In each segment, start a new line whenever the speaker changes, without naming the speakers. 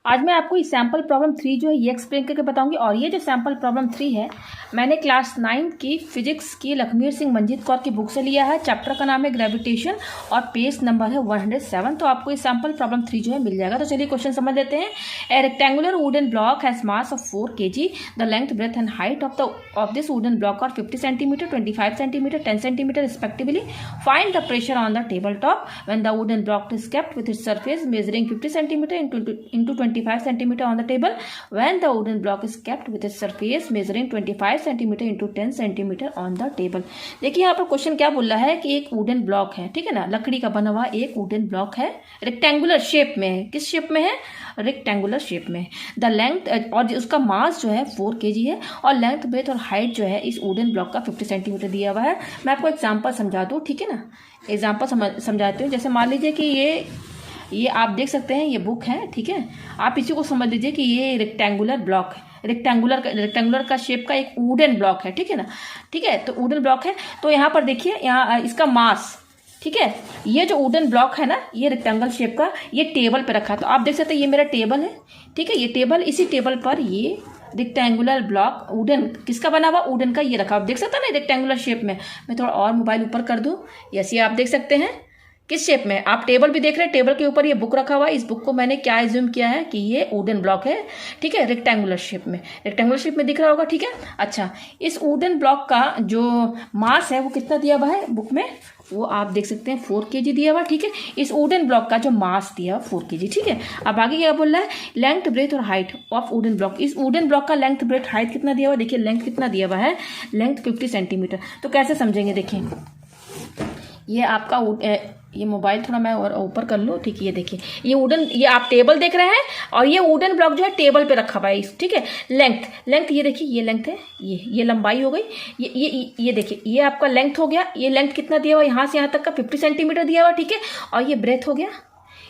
आज मैं आपको इस सैम्पल प्रॉब्लम 3 जो है ये एक्सप्लेन करके बताऊंगी। और ये जो सैम्पल प्रॉब्लम 3 है मैंने क्लास 9 की फिजिक्स की लखमीर सिंह मंजीत कौर की बुक से लिया है। चैप्टर का नाम है ग्रेविटेशन और पेज नंबर है 107। तो आपको इस सैम्पल प्रॉब्लम 3 जो है मिल जाएगा। तो चलिए क्वेश्चन समझ लेते हैं। A rectangular wooden block has mass of 4 kg। The length breadth and height of this wooden block are 50 centimetre, 25 centimetre, 10 centimetre respectively. Find the pressure on the table top when the wooden block is kept with its surface measuring 50 centimeter into 25 centimeter on the table, when the wooden block is kept with its surface measuring 25 centimeter into 10 centimeter on the table। देखिए यहाँ पर question क्या बोल रहा है कि एक wooden block है, ठीक है ना, लकड़ी का बना हुआ एक वुडन ब्लॉक है, रेक्टेंगुलर शेप में है। किस शेप में है? रेक्टेंगुलर शेप में। द लेंथ और उसका मास जो है 4 kg है और लेंथ ब्रेथ और हाइट जो है इस वुडन ब्लॉक का 50 सेंटीमीटर दिया हुआ है। मैं आपको एग्जांपल समझा दूँ, ठीक है ना, एग्जाम्पल समझाती हूँ। जैसे मान लीजिए कि ये आप देख सकते हैं, ये बुक है, ठीक है। आप इसी को समझ लीजिए कि ये रेक्टेंगुलर ब्लॉक है, रेक्टेंगुलर का शेप का एक वुडन ब्लॉक है, ठीक है ना, ठीक है। तो वुडन ब्लॉक है, तो यहाँ पर देखिए, यहाँ इसका मास, ठीक है, ये जो वुडन ब्लॉक है ना, ये रेक्टेंगल शेप का, ये टेबल पे रखा है। तो आप देख सकते हैं ये मेरा टेबल है, ठीक है। ये टेबल, इसी टेबल पर ये रेक्टेंगुलर ब्लॉक वुडन किसका बना हुआ? वुडन का ये रखा। आप देख सकते हैं ना रेक्टेंगुलर शेप में। मैं थोड़ा और मोबाइल ऊपर कर दूं। यस, ये आप देख सकते हैं किस शेप में। आप टेबल भी देख रहे हैं, टेबल के ऊपर ये बुक रखा हुआ है। इस बुक को मैंने क्या एज्यूम किया है कि ये वुडन ब्लॉक है, ठीक है, रेक्टेंगुलर शेप में। रेक्टेंगुलर शेप में दिख रहा होगा, ठीक है। अच्छा, इस वुडन ब्लॉक का जो मास है वो कितना दिया हुआ है बुक में? वो आप देख सकते हैं 4 kg दिया हुआ, ठीक है। इस वुडन ब्लॉक का जो मास दिया हुआ 4 kg, ठीक है। अब आगे क्या बोल रहा है? लेंथ ब्रेथ और हाइट ऑफ वुडन ब्लॉक। इस वुडन ब्लॉक का लेंथ ब्रेथ हाइट कितना दिया हुआ? देखिए लेंथ कितना दिया हुआ है, लेंथ 50 सेंटीमीटर। तो कैसे समझेंगे? देखिए ये आपका ये मोबाइल थोड़ा मैं और ऊपर कर लूँ, ठीक है। ये देखिए, ये आप टेबल देख रहे हैं और ये वुडन ब्लॉक जो है टेबल पे रखा हुआ है, ठीक है। लेंथ ये देखिए, ये लेंथ है, ये लंबाई हो गई। ये देखिए, ये आपका लेंथ हो गया। ये लेंथ कितना दिया हुआ? यहाँ से यहाँ तक का 50 सेंटीमीटर दिया हुआ, ठीक है। और ये ब्रेथ हो गया,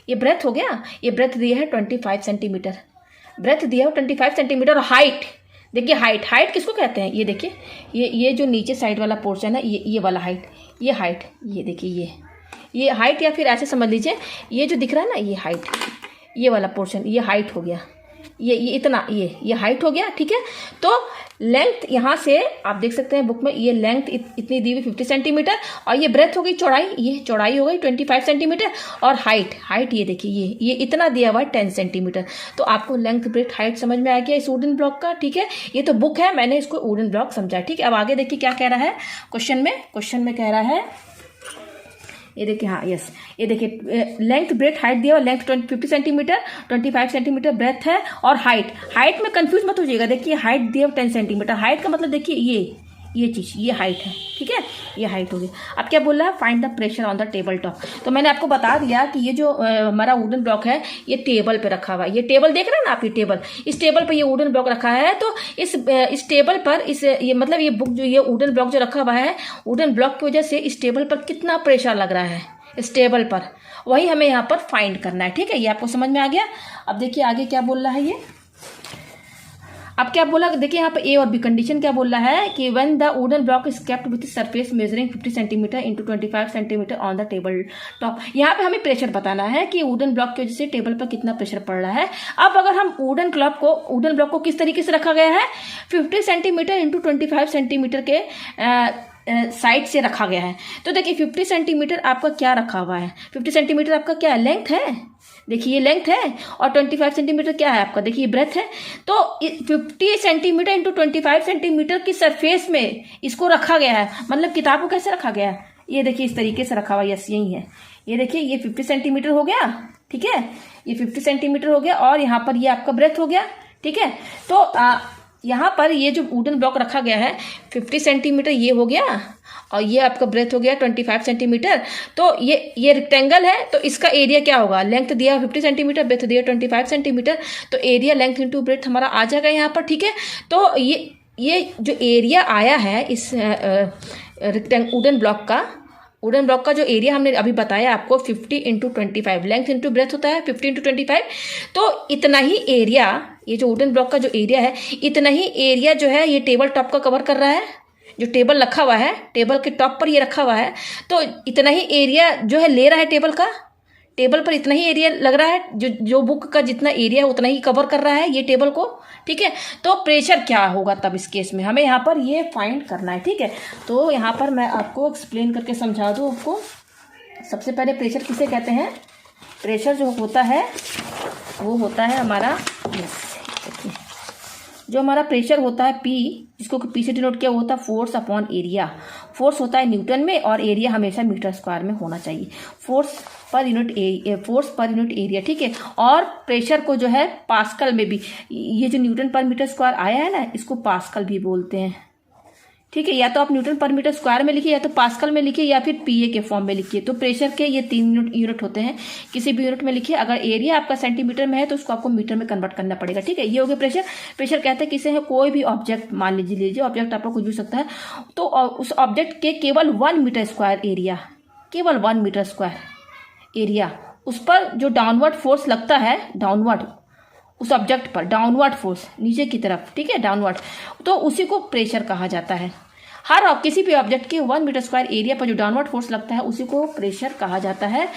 ये ब्रेथ दिया है 25 सेंटीमीटर, ब्रेथ दिया है 25 सेंटीमीटर। और हाइट देखिए, हाइट किसको कहते हैं? ये देखिए, ये जो नीचे साइड वाला पोर्शन है, ये वाला हाइट, ये देखिए, ये हाइट, या फिर ऐसे समझ लीजिए, ये जो दिख रहा है ना, ये हाइट, ये वाला पोर्शन, ये हाइट हो गया। ये इतना, ये हाइट हो गया, ठीक है। तो लेंथ यहाँ से आप देख सकते हैं बुक में, ये लेंथ इतनी दी हुई 50 सेंटीमीटर और ये ब्रेथ हो गई, चौड़ाई, ये चौड़ाई हो गई 25 सेंटीमीटर। और हाइट ये देखिए, ये इतना दिया हुआ है 10 सेंटीमीटर। तो आपको लेंथ ब्रेथ हाइट समझ में आ गया इस वुडन ब्लॉक का, ठीक है। ये तो बुक है, मैंने इसको वुडन ब्लॉक समझा, ठीक है। अब आगे देखिए क्या कह रहा है क्वेश्चन में कह रहा है, ये देखिए, हाँ यस, ये देखिए लेंथ ब्रेथ हाइट दिया, लेंथ 50 सेंटीमीटर, 25 सेंटीमीटर ब्रेथ है। और हाइट में कंफ्यूज मत होइएगा। देखिए हाइट दिया 10 सेंटीमीटर। हाइट का मतलब देखिए ये चीज, ये हाइट है, ठीक है, ये हाइट होगी। अब क्या बोल रहा है? Find the pressure on the table top. तो मैंने आपको बता दिया कि ये जो हमारा वुडन ब्लॉक है ये टेबल पे रखा हुआ है। ये टेबल देख रहे हैं ना आप, ये टेबल, इस टेबल पे ये वुडन ब्लॉक रखा है। तो इस टेबल पर ये मतलब ये बुक जो, ये वुडन ब्लॉक जो रखा हुआ है, वुडन ब्लॉक की वजह से इस टेबल पर कितना प्रेशर लग रहा है इस टेबल पर, वही हमें यहाँ पर फाइंड करना है, ठीक है। ये आपको समझ में आ गया। अब देखिए आगे क्या बोल रहा है ये। अब क्या बोला, देखिए यहाँ पे ए और बी कंडीशन क्या बोल रहा है कि when the wooden block is kept with surface measuring 50 centimetre into 25 centimetre on the table top. यहाँ पे हमें प्रेशर बताना है कि वुडन ब्लॉक की वजह से टेबल पर कितना प्रेशर पड़ रहा है। अब अगर हम वुडन ब्लॉक को किस तरीके से रखा गया है, 50 सेंटीमीटर इंटू 25 सेंटीमीटर के साइड से रखा गया है। तो देखिए 50 सेंटीमीटर आपका क्या रखा हुआ है? 50 सेंटीमीटर आपका क्या है? लेंथ है, देखिए ये लेंथ है। और 25 सेंटीमीटर क्या है आपका? देखिए ब्रेथ है। तो 50 सेंटीमीटर इंटू 25 सेंटीमीटर की सरफेस में इसको रखा गया है। मतलब किताब को कैसे रखा गया है? ये देखिए इस तरीके से रखा हुआ, यस यही है। ये देखिए ये 50 सेंटीमीटर हो गया, ठीक है, ये 50 सेंटीमीटर हो गया। और यहाँ पर ये आपका ब्रेथ हो गया, ठीक है। तो यहाँ पर ये जो वुडन ब्लॉक रखा गया है 50 सेंटीमीटर ये हो गया, और ये आपका ब्रेथ हो गया 25 सेंटीमीटर। तो ये रेक्टेंगल है, तो इसका एरिया क्या होगा? लेंथ दिया 50 सेंटीमीटर, ब्रेथ दिया 25 सेंटीमीटर। तो एरिया लेंथ इंटू ब्रेथ हमारा आ जाएगा यहाँ पर, ठीक है। तो ये जो एरिया आया है इस वुडन ब्लॉक का जो एरिया हमने अभी बताया आपको 50 इंटू 25, लेंथ इंटू ब्रेथ होता है 50 इंटू 25। तो इतना ही एरिया, ये जो वुडन ब्लॉक का जो एरिया है, इतना ही एरिया जो है ये टेबल टॉप का कवर कर रहा है। जो टेबल रखा हुआ है, टेबल के टॉप पर ये रखा हुआ है, तो इतना ही एरिया जो है ले रहा है टेबल का, टेबल पर इतना ही एरिया लग रहा है, जो बुक का जितना एरिया है उतना ही कवर कर रहा है ये टेबल को, ठीक है। तो प्रेशर क्या होगा तब इस केस में, हमें यहाँ पर ये फाइंड करना है, ठीक है। तो यहाँ पर मैं आपको एक्सप्लेन करके समझा दूँ आपको। सबसे पहले प्रेशर किसे कहते हैं? प्रेशर जो होता है वो होता है हमारा, जो हमारा प्रेशर होता है P, जिसको पी से डिनोट किया होता है फोर्स अपॉन एरिया। फोर्स होता है न्यूटन में और एरिया हमेशा मीटर स्क्वायर में होना चाहिए। फोर्स पर यूनिट एरिया, ठीक है। और प्रेशर को जो है पास्कल में भी, ये जो न्यूटन पर मीटर स्क्वायर आया है ना, इसको पास्कल भी बोलते हैं, ठीक है। या तो आप न्यूटन पर मीटर स्क्वायर में लिखिए, या तो पास्कल में लिखिए, या फिर पीए के फॉर्म में लिखिए। तो प्रेशर के ये 3 यूनिट होते हैं, किसी भी यूनिट में लिखिए। अगर एरिया आपका सेंटीमीटर में है तो उसको आपको मीटर में कन्वर्ट करना पड़ेगा, ठीक है। ये हो गया प्रेशर। प्रेशर कहते हैं किसे है, कोई भी ऑब्जेक्ट मान लीजिए ऑब्जेक्ट आपको कुछ भी हो सकता है, तो उस ऑब्जेक्ट के केवल 1 मीटर स्क्वायर एरिया, केवल 1 मीटर स्क्वायर एरिया, उस पर जो डाउनवर्ड फोर्स लगता है, डाउनवर्ड उस ऑब्जेक्ट पर डाउनवर्ड फोर्स नीचे की तरफ, ठीक है, डाउनवर्ड, तो उसी को प्रेशर कहा जाता है। किसी भी ऑब्जेक्ट के 1 मीटर स्क्वायर एरिया पर जो डाउनवर्ड फोर्स लगता है उसी को प्रेशर कहा जाता है।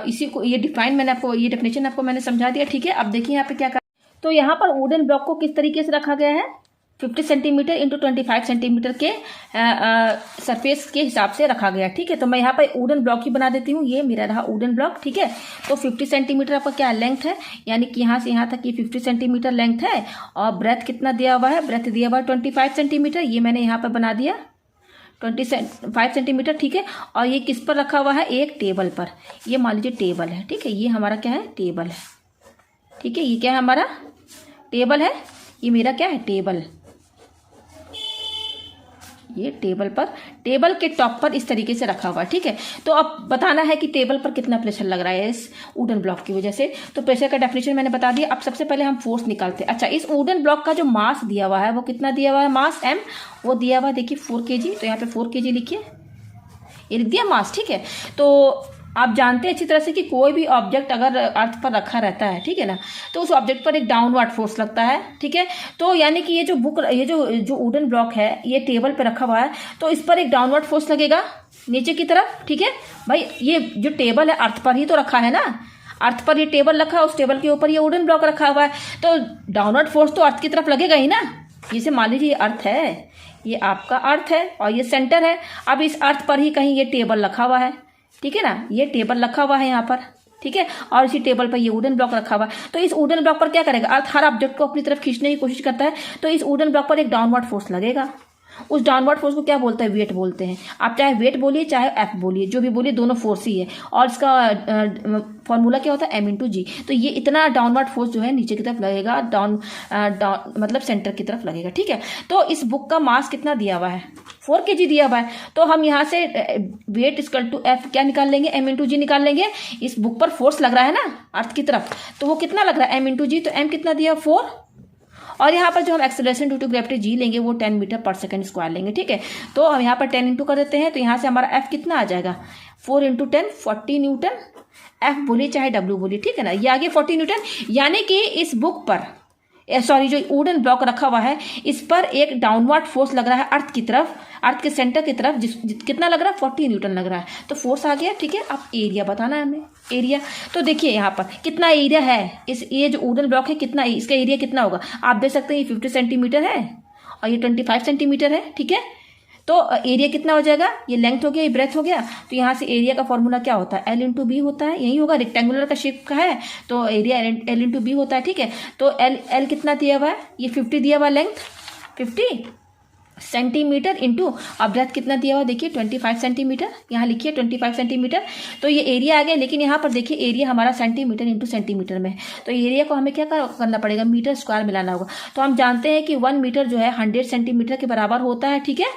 इसी को ये डेफिनेशन आपको मैंने समझा दिया, ठीक है। अब देखिए यहाँ पे क्या कर, तो यहाँ पर वुडन ब्लॉक को किस तरीके से रखा गया है, 50 सेंटीमीटर इंटू 25 सेंटीमीटर के सरफेस के हिसाब से रखा गया, ठीक है। तो मैं यहाँ पर वुडन ब्लॉक ही बना देती हूँ, ये मेरा रहा वुडन ब्लॉक, ठीक है। तो 50 सेंटीमीटर आपका क्या लेंथ है, यानी कि यहाँ से यहाँ तक ये 50 सेंटीमीटर लेंथ है। और ब्रेथ कितना दिया हुआ है, ब्रेथ दिया हुआ है 25 सेंटीमीटर, ये मैंने यहाँ पर बना दिया 25 सेंटीमीटर, ठीक है। और ये किस पर रखा हुआ है, एक टेबल पर, ये मान लीजिए टेबल है, ठीक है। ये हमारा क्या है, टेबल है, ठीक है। ये क्या है, हमारा टेबल है, ये मेरा क्या है, टेबल। ये टेबल पर, टेबल के टॉप पर इस तरीके से रखा हुआ है, ठीक है। तो अब बताना है कि टेबल पर कितना प्रेशर लग रहा है इस वुडन ब्लॉक की वजह से। तो प्रेशर का डेफिनेशन मैंने बता दिया। अब सबसे पहले हम फोर्स निकालते हैं। अच्छा, इस वुडन ब्लॉक का जो मास दिया हुआ है वो कितना दिया हुआ है, मास m, वो दिया हुआ है देखिए 4 kg। तो यहाँ पे 4 kg लिखिए, ये लिख दिया मास, ठीक है। तो आप जानते हैं अच्छी तरह से कि कोई भी ऑब्जेक्ट अगर अर्थ पर रखा रहता है, ठीक है ना, तो उस ऑब्जेक्ट पर एक डाउनवर्ड फोर्स लगता है, ठीक है। तो यानी कि ये जो वुडन ब्लॉक है ये टेबल पे रखा हुआ है, तो इस पर एक डाउनवर्ड फोर्स लगेगा नीचे की तरफ, ठीक है भाई। ये जो टेबल है अर्थ पर ही तो रखा है ना, अर्थ पर ये टेबल रखा है, उस टेबल के ऊपर ये वुडन ब्लॉक रखा हुआ है, तो डाउनवर्ड फोर्स तो अर्थ की तरफ लगेगा ही ना। जैसे मान लीजिए ये अर्थ है, ये आपका अर्थ है और ये सेंटर है। अब इस अर्थ पर ही कहीं ये टेबल रखा हुआ है, ठीक है ना, ये टेबल रखा हुआ है यहाँ पर, ठीक है। और इसी टेबल पर ये वुडन ब्लॉक रखा हुआ है। तो इस वुडन ब्लॉक पर क्या करेगा, अर्थ हर ऑब्जेक्ट को अपनी तरफ खींचने की कोशिश करता है, तो इस वुडन ब्लॉक पर एक डाउनवर्ड फोर्स लगेगा। उस डाउनवर्ड फोर्स को क्या बोलते हैं, वेट बोलते हैं। आप चाहे वेट बोलिए चाहे एफ बोलिए, जो भी बोलिए, दोनों फोर्स ही है। और इसका फॉर्मूला क्या होता है, m/g। तो ये इतना डाउनवर्ड फोर्स जो है नीचे की तरफ लगेगा, डाउन मतलब सेंटर की तरफ लगेगा, ठीक है। तो इस बुक का मास कितना दिया हुआ है, 4 kg दिया हुआ है। तो हम यहाँ से वेट इक्वल टू एफ क्या निकाल लेंगे, m/g निकाल लेंगे। इस बुक पर फोर्स लग रहा है ना अर्थ की तरफ, तो वो कितना लग रहा है, m/g। तो m कितना दिया, 4। और यहाँ पर जो हम acceleration due to gravity G लेंगे वो 10 मीटर पर सेकंड स्क्वायर लेंगे, ठीक है। तो हम यहाँ पर 10 इंटू कर देते हैं, तो यहाँ से हमारा एफ कितना आ जाएगा, 4 इंटू 10 40 न्यूटन। एफ बोलिए चाहे डब्ल्यू बोलिए, ठीक है ना, ये आगे 40 न्यूटन। यानी कि इस बुक पर, सॉरी, जो वुडन ब्लॉक रखा हुआ है इस पर एक डाउनवर्ड फोर्स लग रहा है अर्थ की तरफ, अर्थ के सेंटर की तरफ, कितना लग रहा है, 40 न्यूटन लग रहा है। तो फोर्स आ गया, ठीक है। अब एरिया बताना है हमें, एरिया। तो देखिए यहाँ पर कितना एरिया है, ये जो वुडन ब्लॉक है कितना, इसका एरिया कितना होगा, आप देख सकते हैं ये 50 सेंटीमीटर है और ये 25 सेंटीमीटर है, ठीक है। तो एरिया कितना हो जाएगा, ये लेंथ हो गया, ये ब्रेथ हो गया। तो यहाँ से एरिया का फॉर्मूला क्या होता है, L/B होता है, यही होगा, रेक्टेंगुलर का शेप का है तो एरिया L/B होता है, ठीक है। तो L कितना दिया हुआ है, ये 50 दिया हुआ, लेंथ 50 सेंटीमीटर इंटू, अब ब्रेथ कितना दिया हुआ देखिए 25 सेंटीमीटर, यहाँ लिखिए 25 सेंटीमीटर। तो ये एरिया आ गया, लेकिन यहाँ पर देखिए एरिया हमारा सेंटीमीटर इंटू सेंटीमीटर में है, तो एरिया को हमें क्या करना पड़ेगा, मीटर स्क्वायर मिलाना होगा। तो हम जानते हैं कि 1 मीटर जो है 100 सेंटीमीटर के बराबर होता है, ठीक है।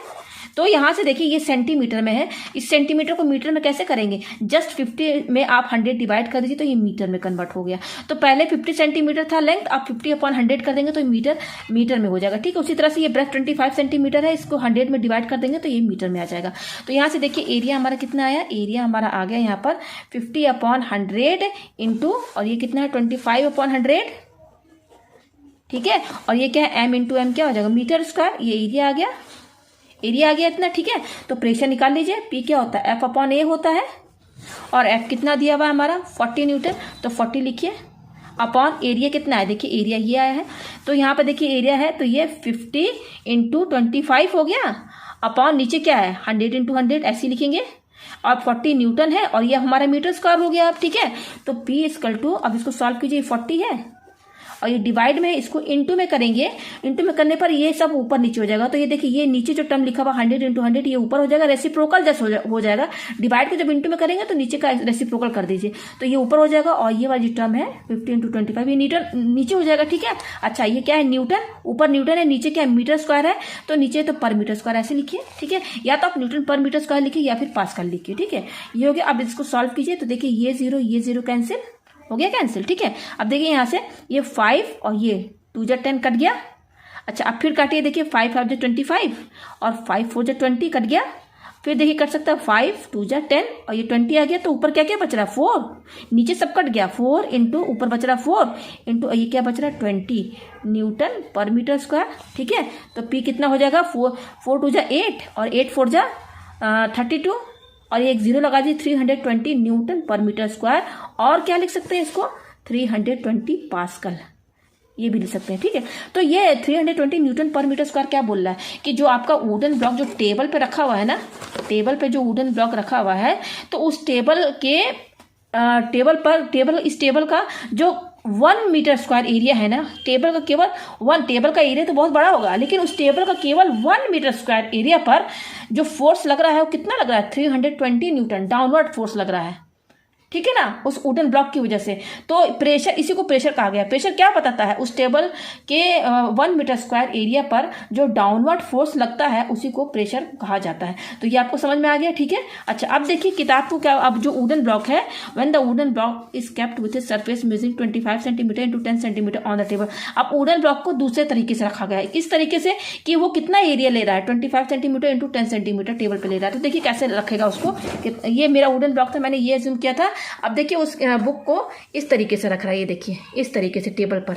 तो यहाँ से देखिए ये सेंटीमीटर में है, इस सेंटीमीटर को मीटर में कैसे करेंगे, जस्ट 50 में आप 100 डिवाइड कर दीजिए तो ये मीटर में कन्वर्ट हो गया। तो पहले 50 सेंटीमीटर था लेंथ, आप 50/100 कर देंगे तो ये मीटर में हो जाएगा, ठीक है। उसी तरह से ये ब्रेथ 25 सेंटीमीटर है, इसको 100 में डिवाइड कर देंगे तो ये मीटर में आ जाएगा। तो यहाँ से देखिए एरिया हमारा कितना आया, एरिया हमारा आ गया यहाँ पर 50/100 इंटू, और ये कितना है 25/100, ठीक है। और ये क्या है, m/m क्या हो जाएगा, मीटर स्क्वायर। ये एरिया आ गया, एरिया आ गया इतना, ठीक है। तो प्रेशर निकाल लीजिए, P क्या होता है, F/A होता है, और F कितना दिया हुआ है हमारा 40 न्यूटन, तो 40 लिखिए अपॉन एरिया कितना है, देखिए एरिया ये आया है, तो यहाँ पे देखिए एरिया है तो ये 50 इंटू 25 हो गया, अपॉन नीचे क्या है 100 इंटू 100 ऐसे लिखेंगे, और 40 न्यूटन है और ये हमारा मीटर स्क्वायर हो गया अब, ठीक है। तो P इक्वल टू, अब इसको सॉल्व कीजिए, 40 है और ये डिवाइड में इसको इंटू में करेंगे, इंटू में करने पर ये सब ऊपर नीचे हो जाएगा, तो ये देखिए ये नीचे जो टर्म लिखा हुआ 100 इंटू 100 ये ऊपर हो जाएगा, रेसिप्रोकल जैसे हो जाएगा, डिवाइड को जब इंटू में करेंगे तो नीचे का रेसिप्रोकल कर दीजिए, तो ये ऊपर हो जाएगा, और ये वाली टर्म है 50 इंटू 25 ये न्यूटन नीचे हो जाएगा, ठीक है। अच्छा ये क्या है न्यूटन, ऊपर न्यूटन है, नीचे क्या है मीटर स्क्वायर है, तो नीचे तो पर मीटर स्क्वायर ऐसे लिखिए, ठीक है, या तो आप न्यूटन पर मीटर स्क्वायर लिखिए या फिर पास्कल लिखिए, ठीक है। ये हो गया, अब इसको सॉल्व कीजिए तो देखिए ये जीरो कैंसिल हो गया, कैंसिल, ठीक है। अब देखिए यहाँ से ये 5 और ये 2 जा 10 कट गया। अच्छा अब फिर काटिए, देखिए 5 5 जा 25 और 5 4 जा 20 कट गया, फिर देखिए कट सकता है 5 2 जा 10 और ये 20 आ गया, तो ऊपर क्या क्या बच रहा है 4, नीचे सब कट गया, 4 इंटू ऊपर बच रहा 4 इंटू ये क्या बच रहा है 20 न्यूटन पर मीटर स्क्वायर, ठीक है। तो P कितना हो जाएगा 4 2 जा 8 और 8 4 जा 32 और ये एक जीरो लगा दी 320 न्यूटन पर मीटर स्क्वायर, और क्या लिख सकते हैं इसको 320 पास्कल, ये भी लिख सकते हैं, ठीक है। तो ये 320 न्यूटन पर मीटर स्क्वायर क्या बोल रहा है कि जो आपका वुडन ब्लॉक जो टेबल पे रखा हुआ है ना, टेबल पे जो वुडन ब्लॉक रखा हुआ है, तो उस टेबल के इस टेबल का जो 1 मीटर स्क्वायर एरिया है ना, टेबल का केवल 1, टेबल का एरिया तो बहुत बड़ा होगा लेकिन उस टेबल का केवल 1 मीटर स्क्वायर एरिया पर जो फोर्स लग रहा है वो कितना लग रहा है 320 न्यूटन डाउनवर्ड फोर्स लग रहा है, ठीक है ना, उस वुडन ब्लॉक की वजह से। तो प्रेशर, इसी को प्रेशर कहा गया। प्रेशर क्या बताता है, उस टेबल के 1 मीटर स्क्वायर एरिया पर जो डाउनवर्ड फोर्स लगता है उसी को प्रेशर कहा जाता है। तो ये आपको समझ में आ गया, ठीक है। अच्छा अब देखिए किताब को क्या, अब जो वुडन ब्लॉक है, when the wooden block is kept with a surface measuring 25 centimetre into 10 centimetre on the table. अब वुडन ब्लॉक को दूसरे तरीके से रखा गया है, इस तरीके से कि वो कितना एरिया ले रहा है 25 सेंटीमीटर इंटू 10 सेंटीमीटर टेबल पे ले रहा है। तो देखिए कैसे रखेगा उसको, ये मेरा वुडन ब्लॉक था, मैंने ये एज्यूम किया था। अब देखिए उस बुक को इस तरीके से रख रहा है, ये देखिए इस तरीके से टेबल पर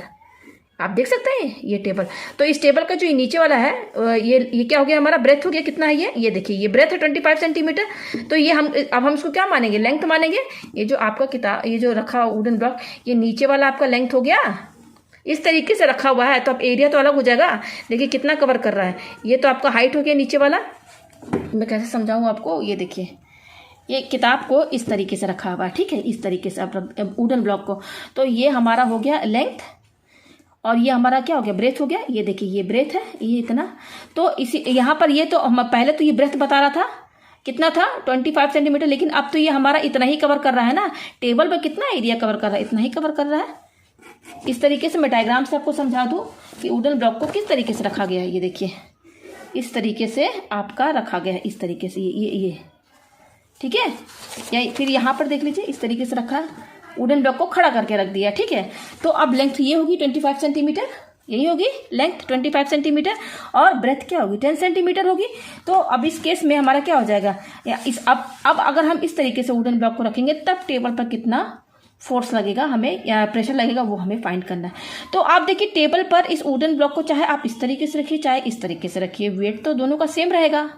आप देख सकते हैं ये टेबल। तो इस टेबल का जो नीचे वाला है ये क्या हो गया हमारा, ब्रेथ हो गया, कितना है ये देखिए ये ब्रेथ है 25 सेंटीमीटर। तो ये अब हम इसको क्या मानेंगे, लेंथ मानेंगे। ये जो आपका किताब, ये जो रखा वुडन ब्लॉक, ये नीचे वाला आपका लेंथ हो गया, इस तरीके से रखा हुआ है, तो अब एरिया तो अलग हो जाएगा। देखिए कितना कवर कर रहा है, ये तो आपका हाइट हो गया नीचे वाला। मैं कैसे समझाऊँ आपको, ये देखिए ये किताब को इस तरीके से रखा हुआ है, ठीक है, इस तरीके से वुडन ब्लॉक को। तो ये हमारा हो गया लेंथ और ये हमारा क्या हो गया, ब्रेथ हो गया। ये देखिए ये ब्रेथ है, ये इतना। तो इसी यहाँ पर ये तो पहले तो ये ब्रेथ बता रहा था कितना था 25 सेंटीमीटर, लेकिन अब तो ये हमारा इतना ही कवर कर रहा है ना, टेबल पर कितना एरिया कवर कर रहा है, इतना ही कवर कर रहा है। इस तरीके से मैं डायग्राम से आपको समझा दूँ कि वुडन ब्लॉक को किस तरीके से रखा गया है। ये देखिए इस तरीके से आपका रखा गया है, इस तरीके से ये ठीक है। या फिर यहाँ पर देख लीजिए इस तरीके से रखा है, वुडन ब्लॉक को खड़ा करके रख दिया, ठीक है। तो अब लेंथ ये होगी 25 सेंटीमीटर, यही होगी लेंथ 25 सेंटीमीटर, और ब्रेथ क्या होगी 10 सेंटीमीटर होगी। तो अब इस केस में हमारा क्या हो जाएगा, अब अगर हम इस तरीके से वुडन ब्लॉक को रखेंगे तब टेबल पर कितना फोर्स लगेगा हमें या प्रेशर लगेगा वो हमें फाइंड करना है। तो आप देखिए टेबल पर इस वुडन ब्लॉक को चाहे आप इस तरीके से रखिए चाहे इस तरीके से रखिए, वेट तो दोनों का सेम रहेगा,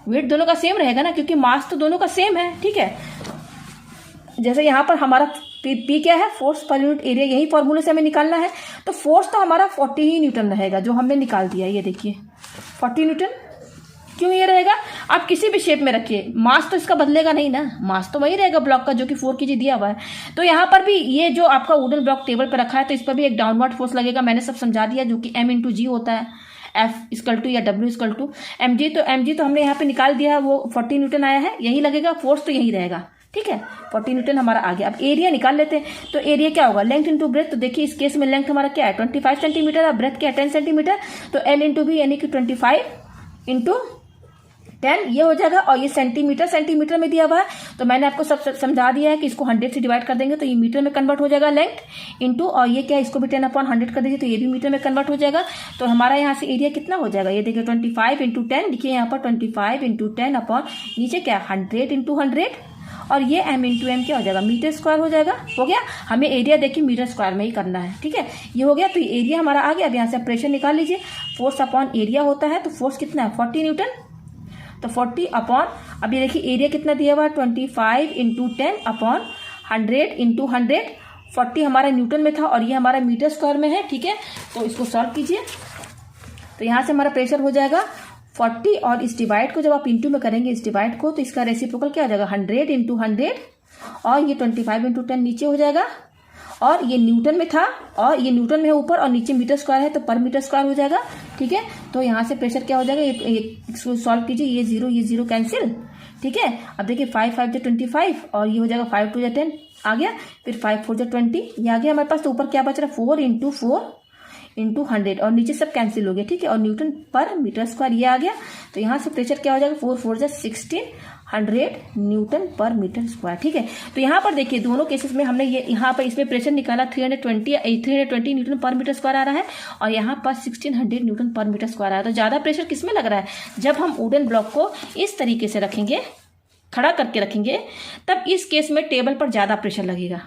वेट दोनों का सेम रहेगा ना, क्योंकि मास तो दोनों का सेम है, ठीक है। जैसे यहाँ पर हमारा पी क्या है, फोर्स पर यूनिट एरिया, यही फॉर्मूले से हमें निकालना है। तो फोर्स तो हमारा 40 ही न्यूटन रहेगा, जो हमने निकाल दिया। ये देखिए 40 न्यूटन क्यों ये रहेगा, आप किसी भी शेप में रखिए, मास तो इसका बदलेगा नहीं ना, मास तो वही रहेगा ब्लॉक का जो कि 4 kg दिया हुआ है। तो यहाँ पर भी ये जो आपका वुडन ब्लॉक टेबल पर रखा है तो इस पर भी एक डाउनवर्ड फोर्स लगेगा, मैंने सब समझा दिया, जो कि M/G होता है, F इक्वल टू या W इक्वल टू mg। तो हमने यहाँ पे निकाल दिया है, वो 40 न्यूटन आया है, यही लगेगा, फोर्स तो यही रहेगा, ठीक है। 40 न्यूटन हमारा आ गया। अब एरिया निकाल लेते हैं। तो एरिया क्या होगा, लेंथ इंटू ब्रेथ। तो देखिए इस केस में लेंथ हमारा क्या है 25 सेंटीमीटर और ब्रेथ क्या है 10 सेंटीमीटर। तो L इंटू B यानी कि 25 इंटू 10 ये हो जाएगा, और ये सेंटीमीटर में दिया हुआ है। तो मैंने आपको सब समझा दिया है कि इसको 100 से डिवाइड कर देंगे तो ये मीटर में कन्वर्ट हो जाएगा लेंथ इंटू, और ये क्या है इसको भी 10/100 कर दीजिए तो ये भी मीटर में कन्वर्ट हो जाएगा। तो हमारा यहाँ से एरिया कितना हो जाएगा, ये देखिए 25 इंटू 10, देखिए यहाँ पर 25 इंटू 10 अपॉन नीचे क्या 100 इंटू 100, और ये m इंटू एम क्या हो जाएगा मीटर स्क्वायर हो जाएगा। हो गया, हमें एरिया देखिए मीटर स्क्वायर में ही करना है, ठीक है। ये हो गया, तो एरिया हमारा आ गया। अब यहाँ से प्रेशर निकाल लीजिए, फोर्स अपॉन एरिया होता है, तो फोर्स कितना है 40 न्यूटन। तो 40 अपॉन, अब ये देखिए एरिया कितना दिया हुआ है 25 इंटू 10 अपॉन 100 इंटू 100। 40 हमारा न्यूटन में था और ये हमारा मीटर स्क्वायर में है, ठीक है। तो इसको सॉल्व कीजिए। तो यहाँ से हमारा प्रेशर हो जाएगा 40 और इस डिवाइड को जब आप इंटू में करेंगे इस डिवाइड को, तो इसका रेसिप्रोकल क्या हो जाएगा 100 इंटू 100 और ये 25 इंटू 10 नीचे हो जाएगा। और ये न्यूटन में था और ये न्यूटन में है ऊपर और नीचे मीटर स्क्वायर है तो पर मीटर स्क्वायर हो जाएगा, ठीक है। तो यहाँ से प्रेशर क्या हो जाएगा, इसको सॉल्व कीजिए, ये जीरो कैंसिल, ठीक है। अब देखिए 5 5 जो 25 और ये हो जाएगा 5 2 जो 10 आ गया, फिर 5 4 जो 20 ये आ गया हमारे पास। तो ऊपर क्या बच रहा है 4 इंटू 100 और नीचे सब कैंसिल हो गया, ठीक है। और न्यूटन पर मीटर स्क्वायर ये आ गया। तो यहाँ से प्रेशर क्या हो जाएगा 4 4 जो 1600 न्यूटन पर मीटर स्क्वायर, ठीक है। तो यहाँ पर देखिए दोनों केसेस में हमने ये यहाँ पर इसमें प्रेशर निकाला 320 न्यूटन पर मीटर स्क्वायर आ रहा है और यहाँ पर 1600 न्यूटन पर मीटर स्क्वायर आ रहा है। तो ज़्यादा प्रेशर किस में लग रहा है, जब हम वुडन ब्लॉक को इस तरीके से रखेंगे, खड़ा करके रखेंगे, तब इस केस में टेबल पर ज़्यादा प्रेशर लगेगा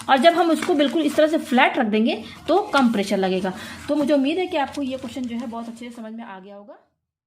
और जब हम उसको बिल्कुल इस तरह से फ्लैट रख देंगे तो कम प्रेशर लगेगा। तो मुझे उम्मीद है कि आपको ये क्वेश्चन जो है बहुत अच्छे से समझ में आ गया होगा।